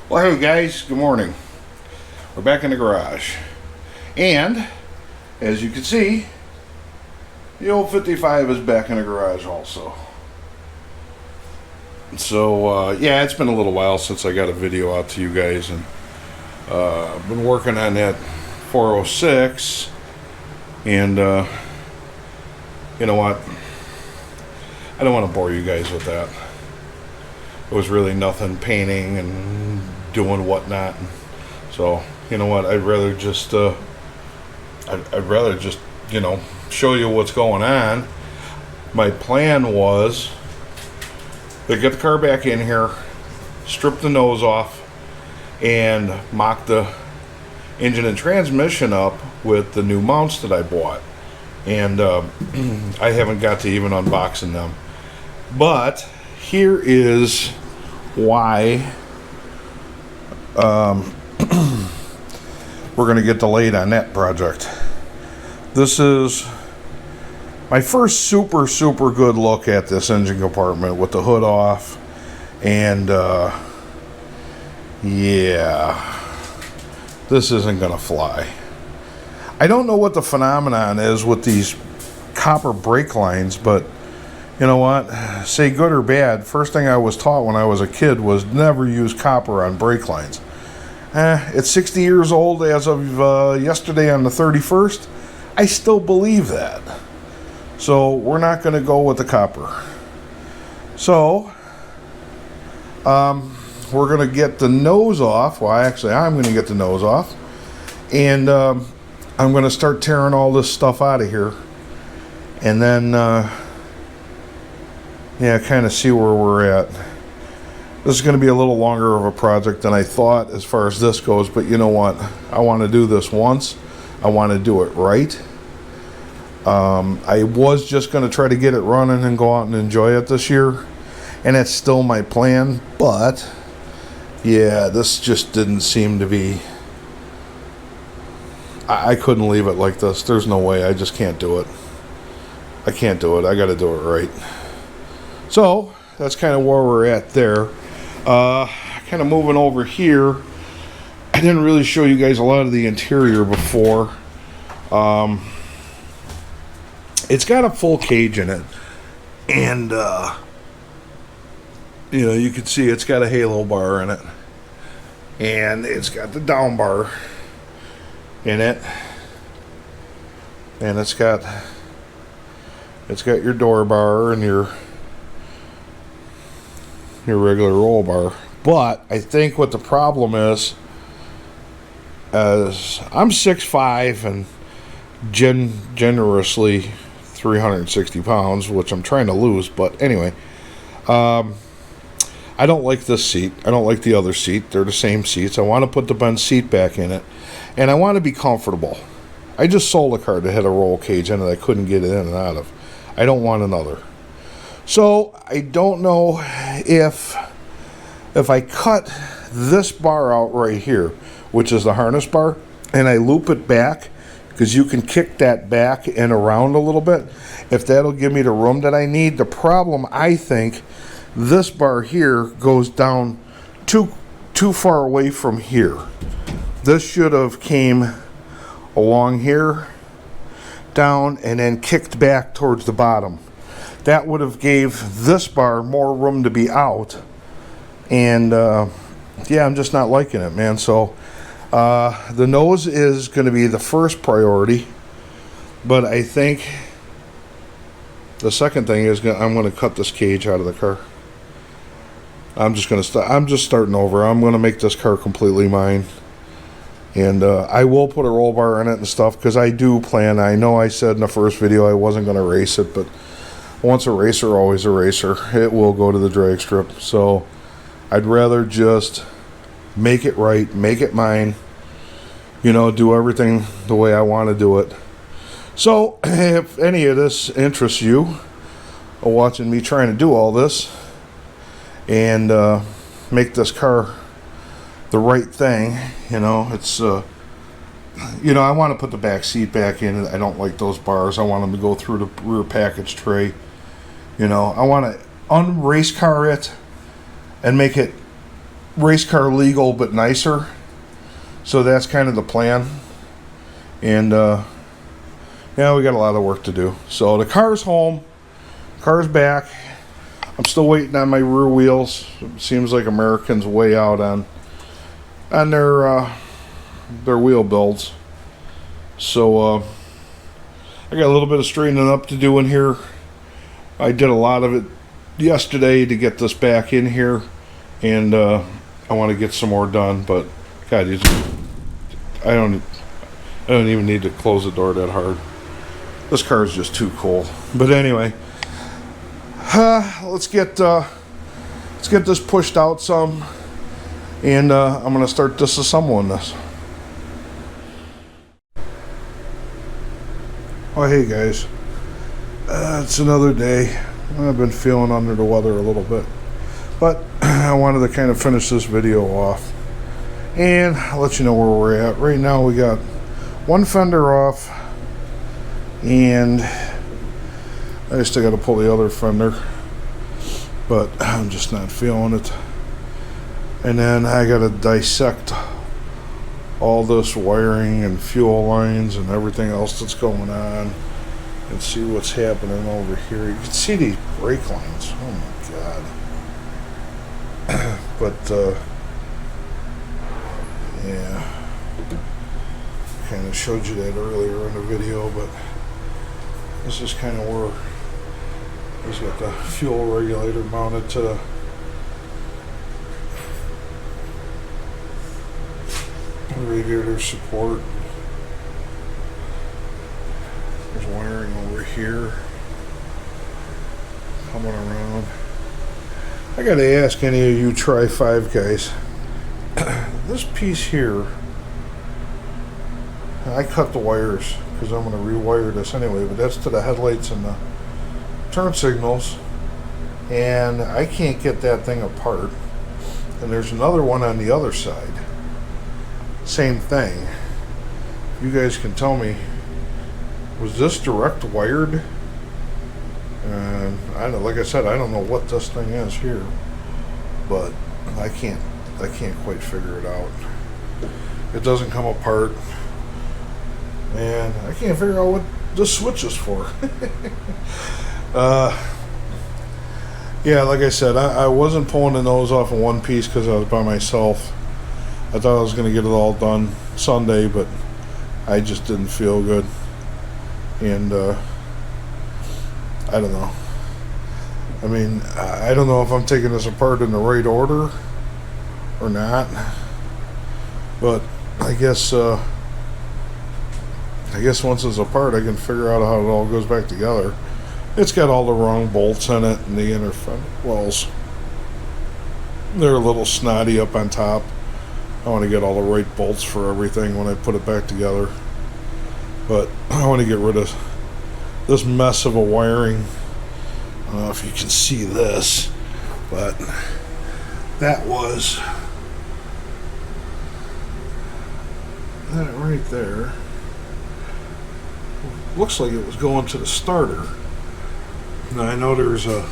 Well, hey guys, good morning. We're back in the garage. And, as you can see, the old 55 is back in the garage also. So, yeah, it's been a little while since I got a video out to you guys. And I've been working on that 406. And, you know what? I don't want to bore you guys with that. It was really nothing, painting and doing whatnot. So, you know what? I'd rather just, you know, show you what's going on. My plan was to get the car back in here, strip the nose off, and mock the engine and transmission up with the new mounts that I bought. And I haven't got to even unboxing them. But here is why we're going to get delayed on that project. This is my first super good look at this engine compartment with the hood off. And yeah, this isn't going to fly. I don't know what the phenomenon is with these copper brake lines, but you know what? Say good or bad, first thing I was taught when I was a kid was never use copper on brake lines. It's 60 years old as of yesterday on the 31st. I still believe that. So we're not going to go with the copper. So we're going to get the nose off. Well, actually, I'm going to get the nose off. And I'm going to start tearing all this stuff out of here. And then, yeah, kind of see where we're at. This is going to be a little longer of a project than I thought as far as this goes, but you know what? I want to do this once. I want to do it right. I was just going to try to get it running and go out and enjoy it this year, and that's still my plan, but yeah, this just didn't seem to be... I couldn't leave it like this. There's no way. I just can't do it. I can't do it. I got to do it right. So that's kind of where we're at there. Kind of moving over here. I didn't really show you guys a lot of the interior before. It's got a full cage in it, and you know, you can see it's got a halo bar in it, and it's got the down bar in it, and it's got your door bar and your regular roll bar. But I think what the problem is I'm 6'5" and generously 360 pounds, which I'm trying to lose, but anyway, I don't like this seat. I don't like the other seat. They're the same seats. I want to put the Benz seat back in it, and I want to be comfortable. I just sold a car that had a roll cage in it I couldn't get it in and out of. I don't want another. So I don't know if I cut this bar out right here, which is the harness bar, and I loop it back, because you can kick that back and around a little bit, if that'll give me the room that I need. The problem, I think, this bar here goes down too far away from here. This should have came along here, down, and then kicked back towards the bottom. That would have gave this bar more room to be out. And yeah, I'm just not liking it, man. So the nose is going to be the first priority, but I think the second thing is I'm going to cut this cage out of the car. I'm just starting over. I'm going to make this car completely mine. And I will put a roll bar in it and stuff, because I do plan. I know I said in the first video I wasn't going to race it, but once a racer, always a racer. It will go to the drag strip. So I'd rather just make it right, make it mine, you know, do everything the way I want to do it. So if any of this interests you, watching me trying to do all this and make this car the right thing, you know, it's you know, I want to put the back seat back in. I don't like those bars. I want them to go through the rear package tray. You know, I want to unrace car it and make it race car legal but nicer. So that's kind of the plan. And yeah, we got a lot of work to do. So the car's home, car's back. I'm still waiting on my rear wheels. It seems like Americans way out on their wheel builds. So I got a little bit of straightening up to do in here. I did a lot of it yesterday to get this back in here, and I want to get some more done. But God, I don't even need to close the door that hard. This car is just too cool. But anyway, let's get this pushed out some, and I'm gonna start disassembling this. Oh hey guys, it's another day. I've been feeling under the weather a little bit, but I wanted to kind of finish this video off and let you know where we're at. Right now we got one fender off, and I still got to pull the other fender, but I'm just not feeling it. And then I got to dissect all this wiring and fuel lines and everything else that's going on and see what's happening over here. You can see these brake lines. Oh my God. But yeah, kind of showed you that earlier in the video, but this is kind of where he's got the fuel regulator mounted to the radiator support. There's wiring over here coming around. I gotta ask any of you Tri-5 guys, this piece here, I cut the wires because I'm going to rewire this anyway, but that's to the headlights and the turn signals, and I can't get that thing apart. And there's another one on the other side, same thing. You guys can tell me, was this direct wired? And I know, like I said, I don't know what this thing is here, but I can't quite figure it out. It doesn't come apart, and I can't figure out what this switch is for. Yeah, like I said, I wasn't pulling the nose off in one piece because I was by myself. I thought I was going to get it all done Sunday, but I just didn't feel good. And I don't know. I mean, I don't know if I'm taking this apart in the right order or not. But I guess once it's apart, I can figure out how it all goes back together. It's got all the wrong bolts in it, and the inner front wells, they're a little snotty up on top. I want to get all the right bolts for everything when I put it back together. But I want to get rid of this mess of a wiring. I don't know if you can see this, but that was that right there. Looks like it was going to the starter. Now I know there's a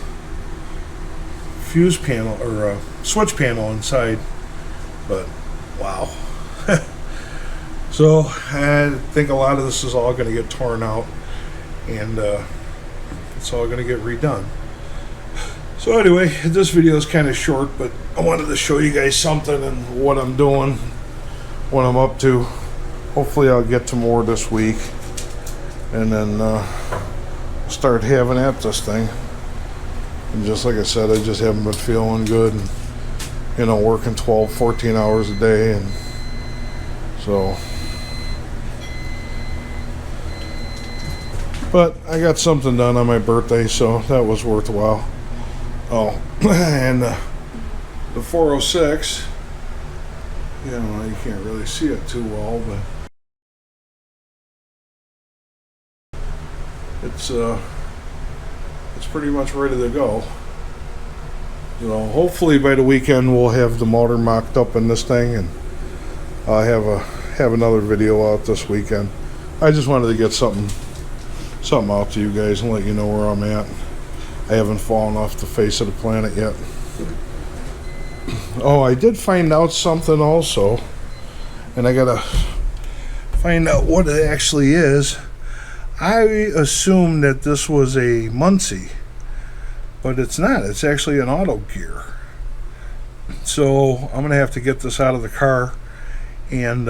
fuse panel or a switch panel inside, but wow. So I think a lot of this is all going to get torn out, and it's all going to get redone. So anyway, this video is kind of short, but I wanted to show you guys something and what I'm doing, what I'm up to. Hopefully I'll get to more this week, and then start having at this thing. And just like I said, I just haven't been feeling good, and, you know, working 12, 14 hours a day, and so. But I got something done on my birthday, so that was worthwhile. Oh, and the 406, you know, you can't really see it too well, but it's pretty much ready to go. You know, hopefully by the weekend we'll have the motor mocked up in this thing, and I'll have another video out this weekend. I just wanted to get something out to you guys and let you know where I'm at. I haven't fallen off the face of the planet yet. Oh, I did find out something also, and I gotta find out what it actually is. I assumed that this was a Muncie, but it's not. It's actually an auto gear. So I'm gonna have to get this out of the car and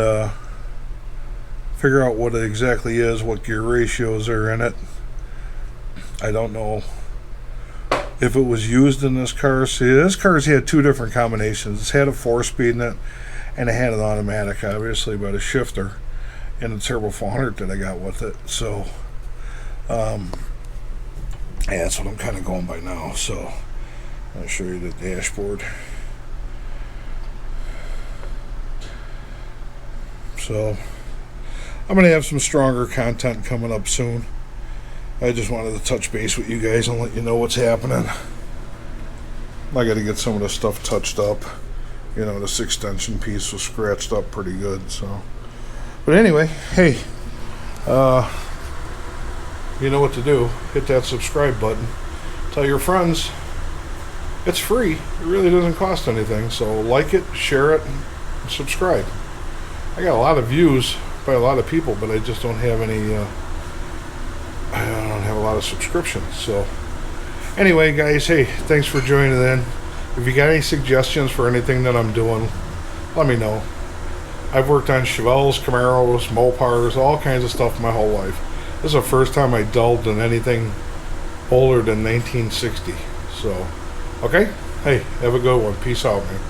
figure out what it exactly is, what gear ratios are in it. I don't know if it was used in this car. See, this car's had two different combinations. It's had a 4-speed in it, and it had an automatic, obviously, by the shifter, and the Turbo 400 that I got with it. So, yeah, that's what I'm kind of going by now. So, I'll show you the dashboard. So, I'm going to have some stronger content coming up soon. I just wanted to touch base with you guys and let you know what's happening. I got to get some of the stuff touched up. You know, this extension piece was scratched up pretty good. So, but anyway, hey, you know what to do. Hit that subscribe button. Tell your friends. It's free. It really doesn't cost anything. So like it, share it, and subscribe. I got a lot of views by a lot of people, but I just don't have any. I don't have a lot of subscriptions. So anyway, guys, hey, thanks for joining in. If you got any suggestions for anything that I'm doing, let me know. I've worked on Chevelles, Camaros, Mopars, all kinds of stuff my whole life. This is the first time I delved in anything older than 1960. So, okay, hey, have a good one. Peace out, man.